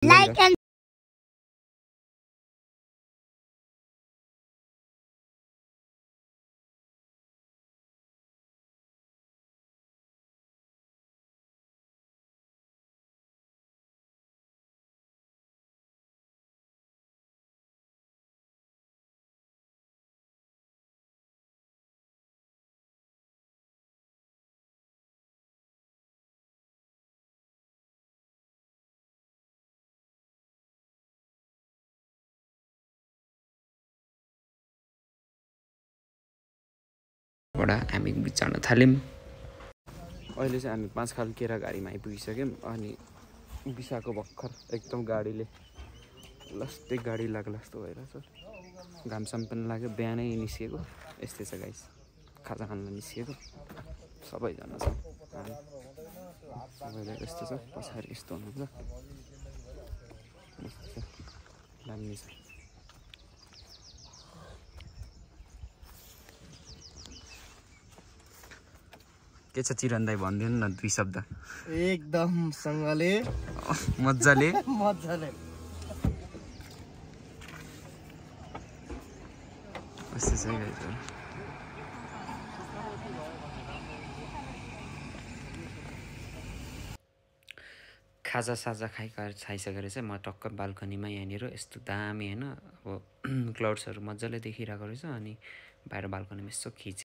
Like and बडा हामी बिचार्न थाल्यौं अहिले चाहिँ हामी 5 खाल केरा गाडीमा आइपुगिसक्यौं अनि बिसाको भर्खर एकदम गाडीले लस्टै गाडी लाग्ला जस्तो भइरहेछ घामसाम पनि लाग्यो बिहानै निस्केको यस्तै छ गाइस खाजा खान निस्केको सबैजना छ सबैले यस्तो छ पछाडि यस्तो हुनुहुन्छ दामी छ के छ चिरन दाइ भन्दिनु न 2 शब्द एकदम सँगले मज्जाले मज्जाले यस्तो चाहिँ गाइस खाजा साजा खाइसकेर चाहिँ म टक्क बाल्कनीमा यहाँनिर यस्तो दामी हैन अब क्लाउड्सहरु मज्जाले देखिरहेको रहेछ अनि बाहिर बाल्कनीमा यसो खिचे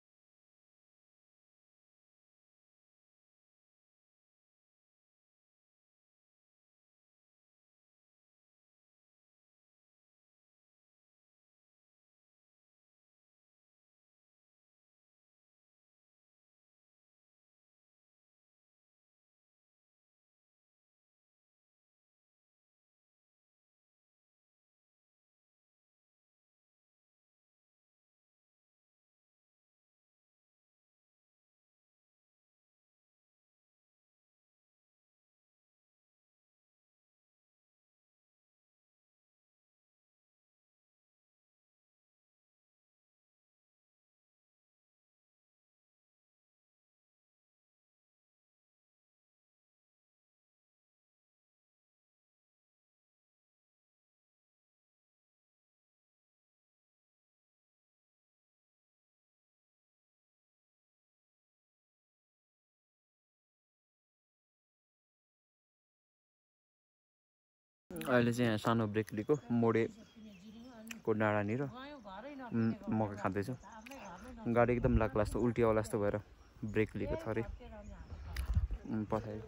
अहिले चाहिँ यहाँ सानो ब्रेक लिएको मोडेको डाँडानिर मकै खाँदैछु गाडी एकदम लाग्ला जस्तो उल्टिआउला जस्तो भएर ब्रेक लिएको थरी पछाडि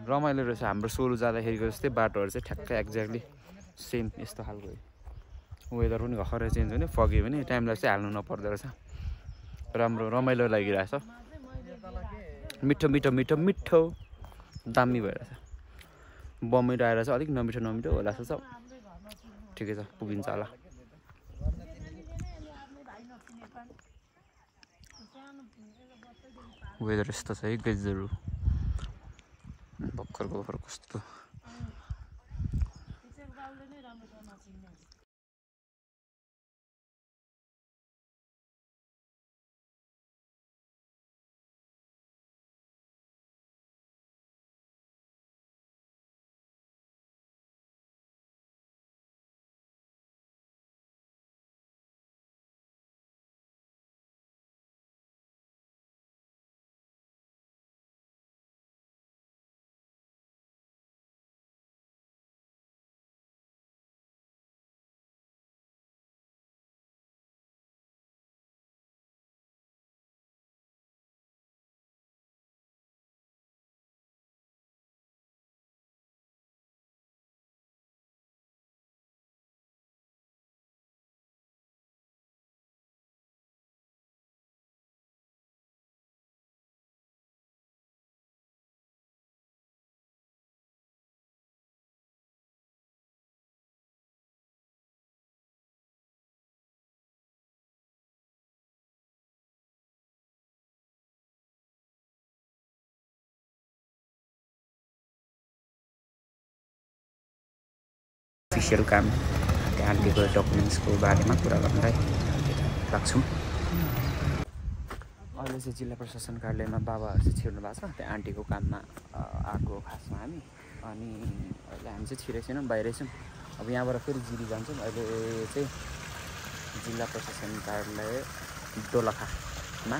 रमाइलो रहेछ हाम्रो सोलु जाँदाखेरिको जस्तै बाटोहरू चाहिँ ठ्याक्कै एक्ज्याक्टली सेम यस्तो खालको वेदर पनि भर्खरै चेन्ज हुने फगी पनि टाइम लाग्छ हाल्नु नपर्दो रहेछ राम्रो रमाइलो लागिरहेछ मिठो मिठो मिठो मिठो दामी भइरहेछ बमिलो आएर चाहिँ अलिक नमिठो नमिठो होला जस्तो छ ठिकै छ पुगिन्छ होला वेदर यस्तो छ है गजहरू भर्खर कस्तो अफिसियल काम आन्टीको डकुमेन्ट्सको बारेमा कुरा गर्नलाई लाग्छौँ अहिले चाहिँ जिल्ला प्रशासन कार्यालयमा बाबाहरू चाहिँ छिर्नु भएको छ त्यहाँ आन्टीको काममा आएको खासमा हामी अनि अहिले हामी चाहिँ छिरेको छैनौँ बाहिरै छौँ अब यहाँबाट फेरि जिरी जान्छौँ अहिले चाहिँ जिल्ला प्रशासन कार्यालय दोलखामा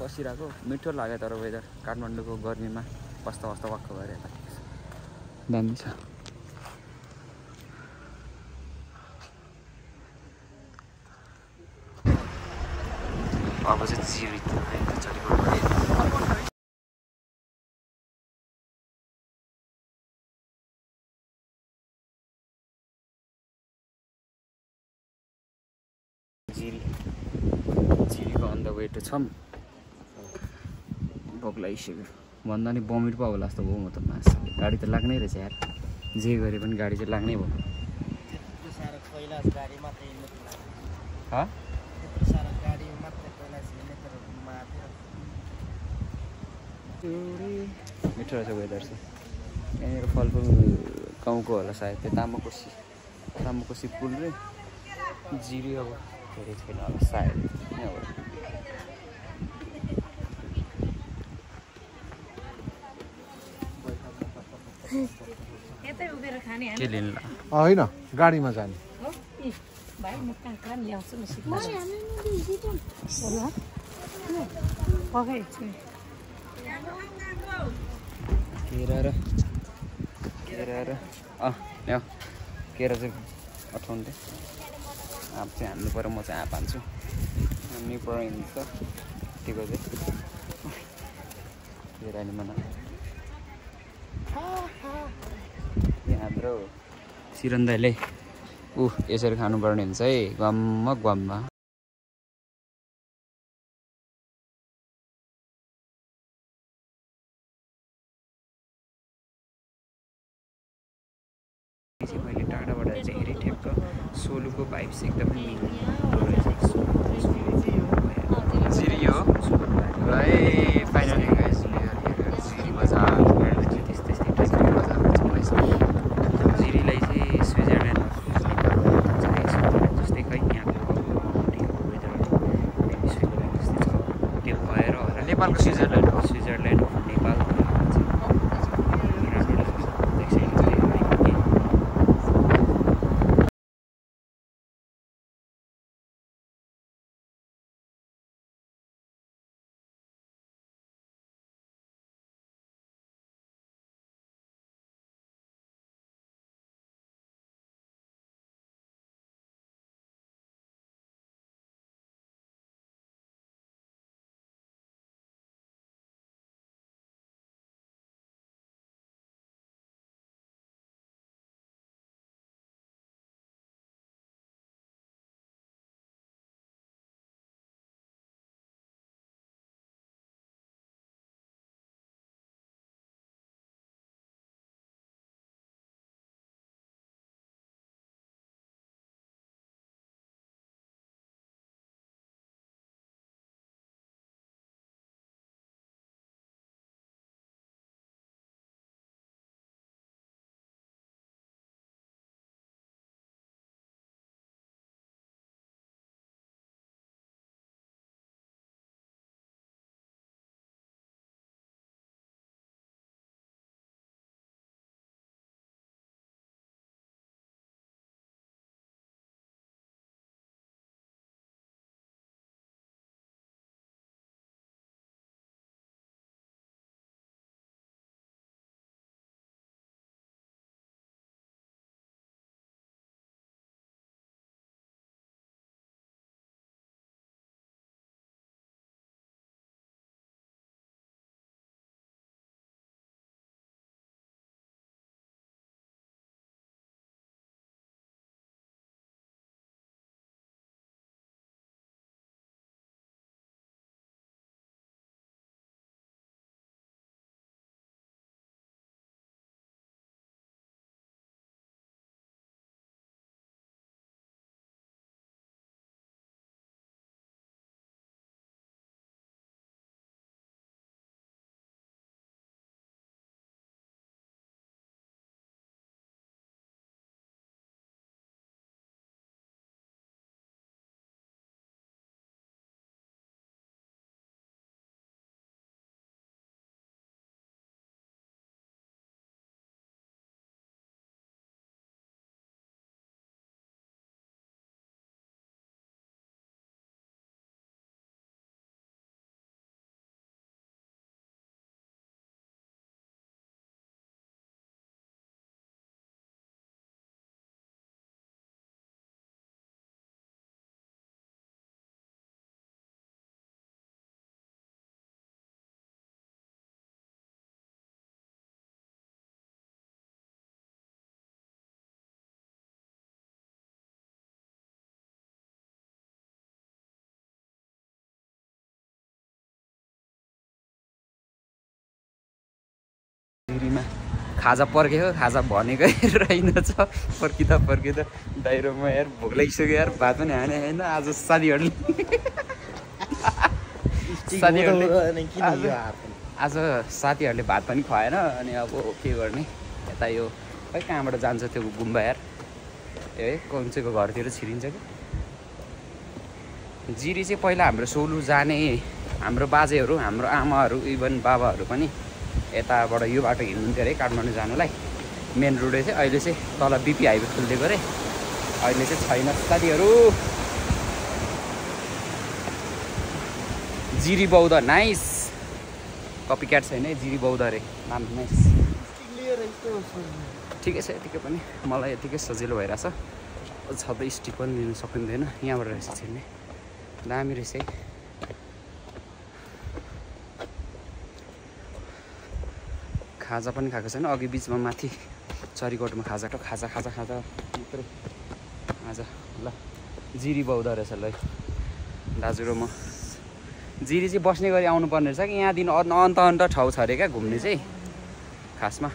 बसिरहेको मिठो लाग्यो तर वेदर काठमाडौँको गर्मीमा कस्तो कस्तो वाक्क भएर यता दामी छ अब चाहिँ जिरी जिरीको अन द वे टु छम भोक लागिसक्यो भन्दा नि बमिट पो होला जस्तो भयो म त मास गाडी त लाग्नै रहेछ यार जे गरे पनि गाडी चाहिँ लाग्नै भयो मिठो रहेछ वेदर चाहिँ यहाँनिर फलफुल गाउँको होला सायद त्यो तामाकोसी पुल र जिरी अब धेरै छैन होला सायद यहाँबाट के लिनु होइन गाडीमा जाने केरा चाहिँ अठाउन्टे आँप चाहिँ हान्नु पऱ्यो म चाहिँ आँप हान्छु हान्नै पऱ्यो हिँड्छ त्यतिको चाहिँ केरा नि मन हाम्रो सिरन दाइले यसरी खानुपर्ने हुन्छ है गममा मैले टाढाबाट चाहिँ हेरेँ ठ्याक्क सोलुको भाइब चाहिँ एकदमै मिठो रहेछ जिरी हो र फाइनली जिरी बजार त्यस्तै टाइपको बजारहरू छ रहेछ जिरीलाई चाहिँ स्विजरल्यान्ड जस्तै खै यहाँको वेदर स्विजरल्यान्ड जस्तै छ त्यो भएर होला नेपालको स्विजरल्यान्ड नेपाल खाजा पर्खेको खाजा भनेकै रहेनछ पर्खिँदा दाइरोमा यार भोक लागिसक्यो यार भात पनि हाने होइन आज साथीहरूले आज साथीहरूले भात पनि खुवाएन अनि अब के गर्ने यता यो खै कहाँबाट जान्छ त्यो गुम्बा यार ए कन्चेको घरतिर छिरिन्छ कि जिरी चाहिँ पहिला हाम्रो सोलु जाने हाम्रो बाजेहरू हाम्रो आमाहरू इभन बाबाहरू पनि यताबाट यो बाटो हिँड्नुहुन्थ्यो अरे काठमाडौँ जानुलाई मेन रोडै चाहिँ अहिले चाहिँ तल बिपी हाइवे खोलिदिएको अरे अहिले चाहिँ छैन साथीहरू जिरी बौद्ध नाइस कपी क्याट छैन है जिरी बौद्ध अरे नाम नाइस ठिकै छ यतिकै पनि मलाई यतिकै सजिलो भइरहेछ छँदै स्टिक पनि लिनु सकिँदैन यहाँबाट रहेछ छिर्ने दामी रहेछ है खाजा पनि खाएको छैन अघि बिचमा माथि चरीकोटमा खाजा मात्रै आज ल जिरी बौद्ध रहेछ ल दाजु र म जिरी चाहिँ बस्ने गरी आउनुपर्ने रहेछ कि यहाँदेखि अन्त ठाउँ छ अरे क्या घुम्ने चाहिँ खासमा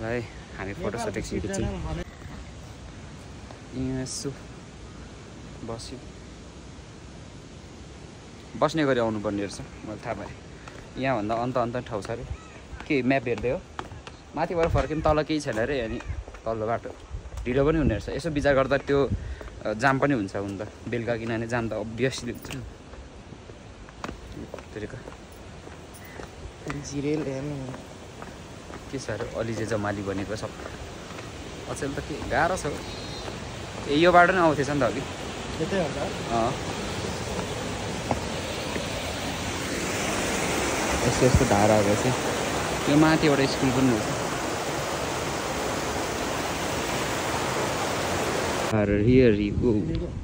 ल है हामी फोटोसोटो एकछिन खिच्छौँ यहाँ यसो बस्यो बस्ने गरी आउनुपर्ने रहेछ मलाई थाहा भयो यहाँभन्दा अन्त ठाउँ छ अरे के म्याप हेर्दै हो माथिबाट फर्क्यौँ तल केही छैन अरे अनि तल्लो बाटो ढिलो पनि हुने रहेछ यसो विचार गर्दा त्यो जाम पनि हुन्छ हुन त बेलुका किनभने जाम त अभियसली हुन्छ के छ अरे अलिजे जमाली भनेको सब अचेल त के गाह्रो छ ए यो बाटो नै आउँथेछ नि त अघि यस्तो यस्तो धाराहरू चाहिँ त्यो माथि एउटा स्कुल पनि रहेछ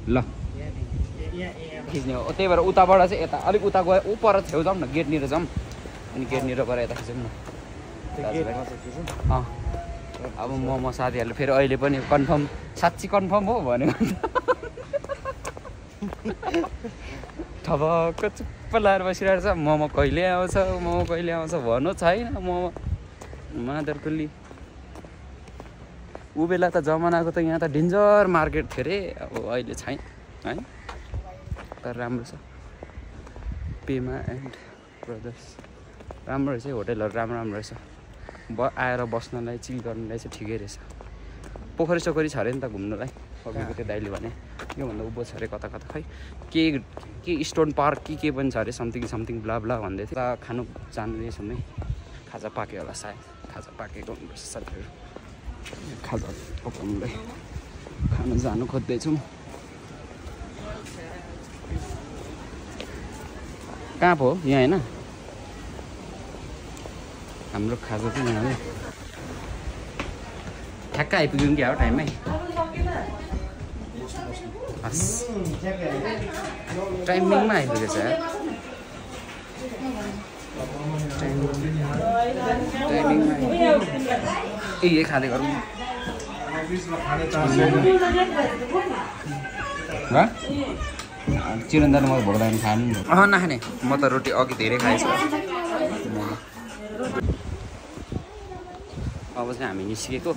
ल खिच्ने हो त्यही भएर उताबाट चाहिँ यता अलिक उता गयो ऊ पर छेउ जाउँ न गेटनिर जाउँ अनि गेटनिर गएर यता खिचौँ न अब म साथीहरूले फेरि अहिले पनि कन्फर्म साँच्ची कन्फर्म हो भन्यो ठबक्क चुप्प लाएर बसिरहेको छ मोमो कहिले आउँछ भन्नु छैन मोमो मादरकुल्ली ऊ बेला त जमानाको त यहाँ त डेन्जर मार्केट थियो अरे अब अहिले छैन है तर राम्रो छ पेमा एन्ड ब्रदर्स राम्रो रहेछ होटेलहरू राम्रो रहेछ आएर बस्नलाई चिल गर्नलाई चाहिँ ठिकै रहेछ पोखरी सोखरी छ अरे नि त घुम्नलाई अघिको त्यो दाइले भने योभन्दा उँभो छ अरे कता खै के स्टोन पार्क के पनि छ अरे समथिङ ब्ला भन्दै थियो खानु जाँदैछौँ है खाजा पाक्यो होला सायद खाजा पाकेको हुनुपर्छ साथीहरू खाजा पकाउँदै खानु जानु खोज्दैछौँ कहाँ पो यहाँ होइन हाम्रो खाजा चाहिँ यहाँ हो ठ्याक्क आइपुग्यौँ क्या हो टाइममै टाइमिङमा आइपुगेछ यार यही खाँदै गरौँ चिरन्दा म भोक लाग्यो खानु नखाने म त रोटी अघि धेरै खाएछु अब चाहिँ हामी निस्केको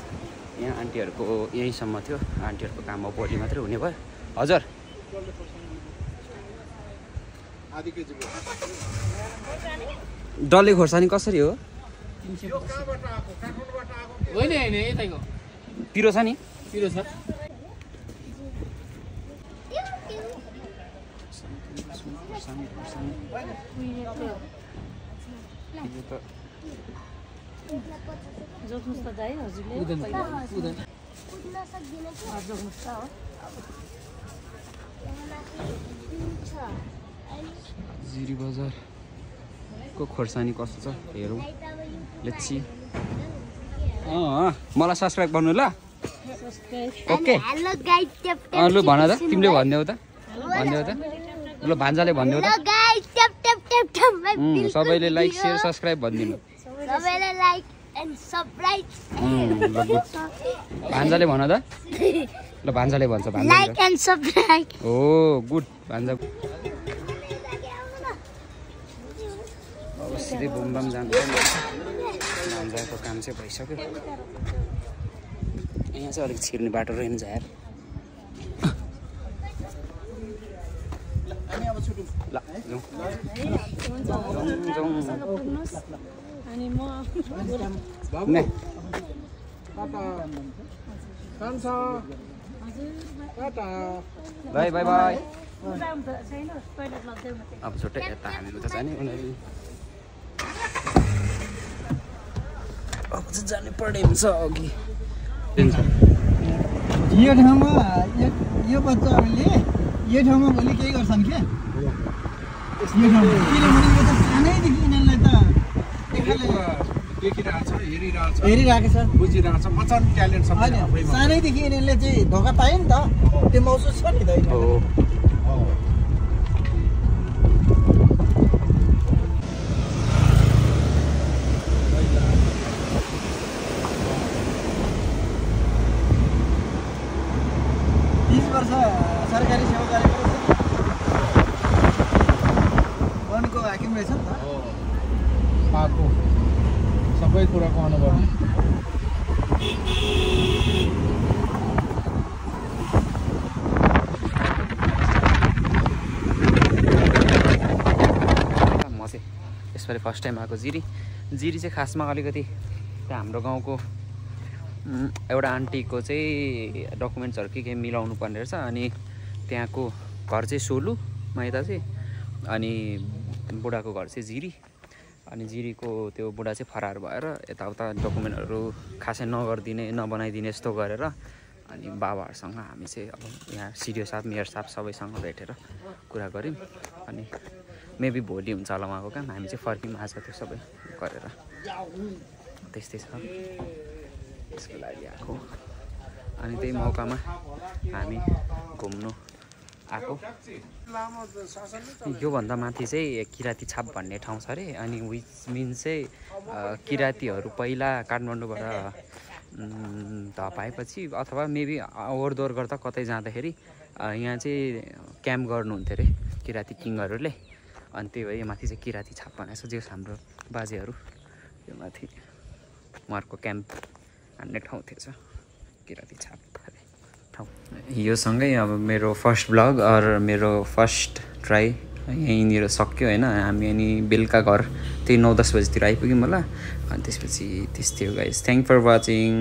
यहाँ आन्टीहरूको यहीँसम्म थियो आन्टीहरूको काम अब भोलि मात्रै हुने भयो हजुर डल्ले खोर्सानी कसरी हो पिरो छ नि पिरो छ जिरी बजारको खोर्सानी कस्तो छ हेरौँ लेट्स सी मलाई सब्सक्राइब गर्नु ल ओके लु भन त तिमीले भनिदेऊ त ल भान्जाले भनिदेऊ त सबैले लाइक सेयर सब्सक्राइब भनिदिनु भान्जाले भन त ल भान्जाले भन्छ हो गुड भान्जा सिधै बुमबाम जानुपर्छ हाम्रोको काम चाहिँ भइसक्यो यहाँ चाहिँ अलिक छिर्ने बाटो रहेन यार ल जाउँ अनि म नै बाई बाई बाई अब छुट्टै यता हामी उता जाने उनीहरू अब चाहिँ जानु पर्ने हुन्छ अघि यो ठाउँमा यो बच्चाहरूले यो ठाउँमा भोलि केही गर्छन् के यो ठाउँमा किनभने यो त सानैदेखि यिनीहरूलाई त हेरिरहेको छ बुझिरहेको छ मचान ट्यालेन्ट सबै होइन सानैदेखि यिनीहरूले चाहिँ धोका पायो नि त त्यो महसुस छ नि त सरकारी सेवा गरेको वनको हाकिम रहेछ नि त पाएको सबै कुराको अनुभव म चाहिँ यसपालि फर्स्ट टाइम आएको जिरी चाहिँ खासमा अलिकति त्यहाँ हाम्रो गाउँको एउटा आन्टीको चाहिँ डकुमेन्ट्सहरू के मिलाउनु पर्ने रहेछ अनि त्यहाँको घर चाहिँ सोलु माइता चाहिँ अनि बुढाको घर चाहिँ जिरी अनि जिरीको त्यो बुढा चाहिँ फरार भएर यताउता डकुमेन्टहरू खासै नबनाइदिने यस्तो गरेर अनि बाबाहरूसँग हामी चाहिँ अब यहाँ सिडिओ साहब मेयर साहब सबैसँग भेटेर कुरा गऱ्यौँ अनि मेबी भोलि हुन्छ होला उहाँको काम हामी चाहिँ फर्क्यौँ आज त्यो सबै गरेर त्यस्तै छ त्यसको लागि आएको अनि त्यही मौकामा हामी घुम्नु आएको योभन्दा माथि चाहिँ किराती छाप भन्ने ठाउँ छ अरे अनि विच मिन्स चाहिँ किरातीहरू पहिला काठमाडौँबाट धपाएपछि अथवा मेबी ओहोरदोहोर गर्दा कतै जाँदाखेरि यहाँ चाहिँ क्याम्प गर्नुहुन्थ्यो अरे किराती किङहरूले अनि त्यही भएर यो माथि चाहिँ किराती छाप भनेको छ जो हाम्रो बाजेहरू यो माथि उहाँहरूको क्याम्प हान्ने ठाउँ थिएछ किराती छाप ठाउँ यो सँगै अब मेरो फर्स्ट ब्लग मेरो फर्स्ट ट्राई यहीँनिर सक्यो होइन हामी अनि बेलुका घर त्यही 9-10 बजीतिर आइपुग्यौँ होला अनि त्यसपछि त्यस्तै हो गाइस थ्याङ्क फर वाचिङ